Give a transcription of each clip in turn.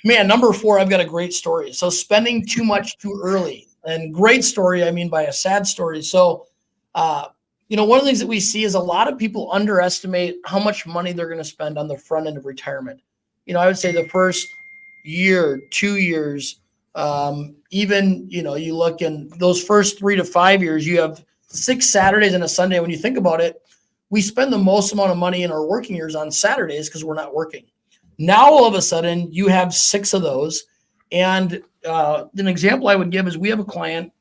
Man, number 4, I've got a great story. So spending too much too early, and great story, I mean by a sad story. So, one of the things that we see is a lot of people underestimate how much money they're going to spend on the front end of retirement. I would say the first year, 2 years, even, you look in those first 3 to 5 years, you have 6 Saturdays and a Sunday. When you think about it, we spend the most amount of money in our working years on Saturdays because we're not working. Now, all of a sudden, you have 6 of those. And an example I would give is we have a client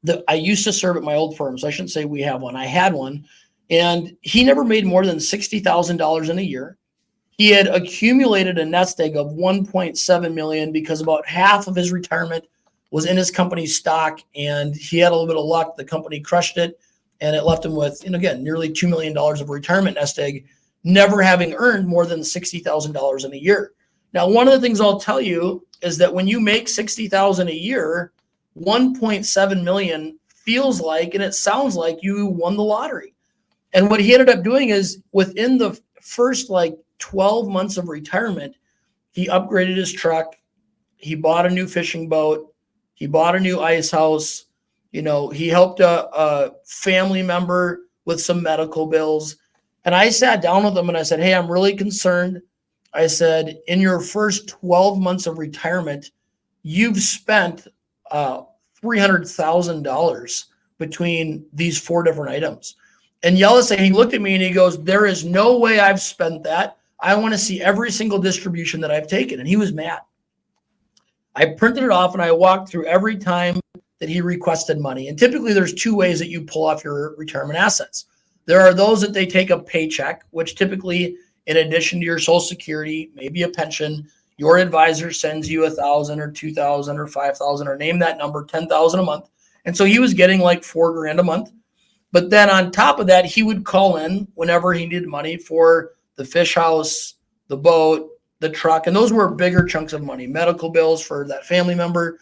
that I used to serve at my old firm. So I shouldn't say we have one. I had one. And he never made more than $60,000 in a year. He had accumulated a nest egg of $1.7 million because about half of his retirement was in his company's stock. And he had a little bit of luck. The company crushed it. And it left him with, again, nearly $2 million of retirement nest egg, never having earned more than $60,000 in a year. Now, one of the things I'll tell you is that when you make $60,000 a year, $1.7 million feels like, and it sounds like you won the lottery. And what he ended up doing is within the first 12 months of retirement, he upgraded his truck. He bought a new fishing boat. He bought a new ice house. He helped a family member with some medical bills. And I sat down with him and I said, hey, I'm really concerned. I said, in your first 12 months of retirement, you've spent $300,000 between these 4 different items. And Yelisey, he looked at me and he goes, there is no way I've spent that. I want to see every single distribution that I've taken. And he was mad. I printed it off and I walked through every time that he requested money. And typically there's 2 ways that you pull off your retirement assets. There are those that they take a paycheck, which typically, in addition to your Social Security, maybe a pension, your advisor sends you $1,000 or $2,000 or $5,000 or name that number, $10,000 a month. And so he was getting like $4,000 a month. But then on top of that, he would call in whenever he needed money for the fish house, the boat, the truck. And those were bigger chunks of money, medical bills for that family member.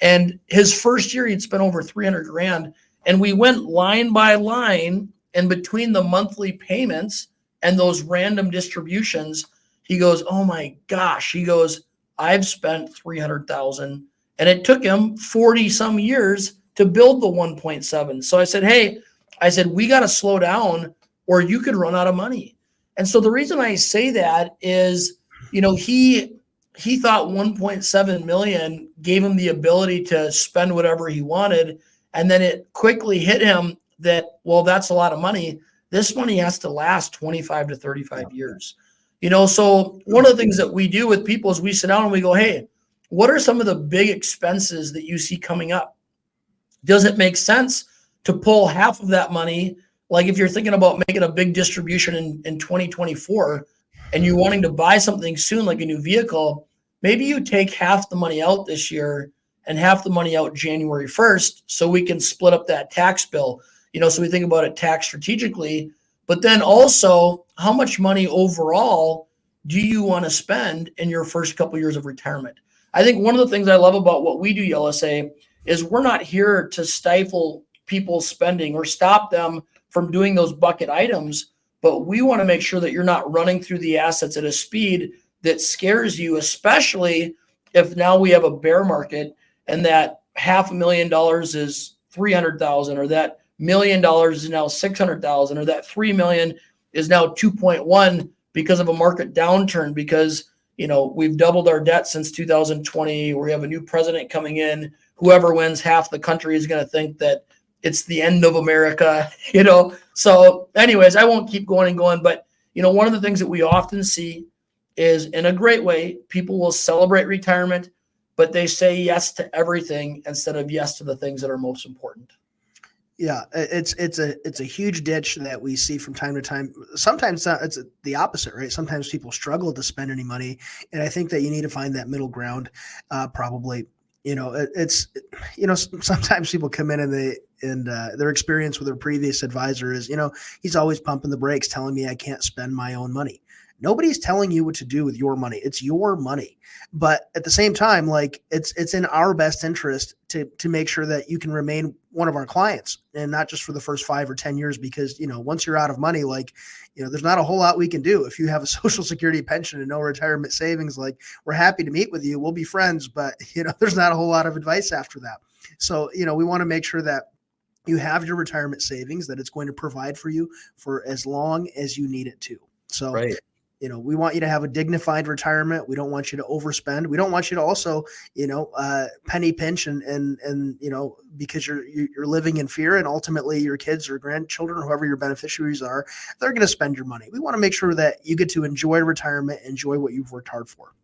And his first year, he'd spent over $300,000. And we went line by line, and between the monthly payments and those random distributions, he goes, oh my gosh. He goes, I've spent $300,000. And it took him 40 some years to build the 1.7. So I said, hey, we got to slow down or you could run out of money. And so the reason I say that is, he thought 1.7 million gave him the ability to spend whatever he wanted. And then it quickly hit him that, well, that's a lot of money. This money has to last 25 to 35 years. So one of the things that we do with people is we sit down and we go, hey, what are some of the big expenses that you see coming up? Does it make sense to pull half of that money? Like if you're thinking about making a big distribution in 2024 and you're wanting to buy something soon, like a new vehicle, maybe you take half the money out this year and half the money out January 1st so we can split up that tax bill. So we think about it tax strategically, but then also how much money overall do you want to spend in your first couple years of retirement? I think one of the things I love about what we do, Yelisey, is we're not here to stifle people's spending or stop them from doing those bucket items, but we want to make sure that you're not running through the assets at a speed that scares you, especially if now we have a bear market and that $500,000 is 300,000 or that $1 million is now 600,000 or that 3 million is now 2.1 because of a market downturn, because we've doubled our debt since 2020. We have a new president coming in. Whoever wins, half the country is going to think that it's the end of America, So anyways, I won't keep going and going, but one of the things that we often see is, in a great way, people will celebrate retirement, but they say yes to everything instead of yes to the things that are most important. Yeah, it's a huge ditch that we see from time to time. Sometimes it's the opposite, right? Sometimes people struggle to spend any money, and I think that you need to find that middle ground. Probably, sometimes people come in and their experience with their previous advisor is, he's always pumping the brakes, telling me I can't spend my own money. Nobody's telling you what to do with your money. It's your money. But at the same time, like it's in our best interest to make sure that you can remain one of our clients, and not just for the first 5 or 10 years, because, once you're out of money, like, there's not a whole lot we can do. If you have a Social Security pension and no retirement savings, like, we're happy to meet with you. We'll be friends, but there's not a whole lot of advice after that. So, we want to make sure that you have your retirement savings, that it's going to provide for you for as long as you need it to. So, Right. We want you to have a dignified retirement. We don't want you to overspend. We don't want you to also, penny pinch and because you're living in fear, and ultimately your kids or grandchildren or whoever your beneficiaries are, they're going to spend your money. We want to make sure that you get to enjoy retirement, enjoy what you've worked hard for.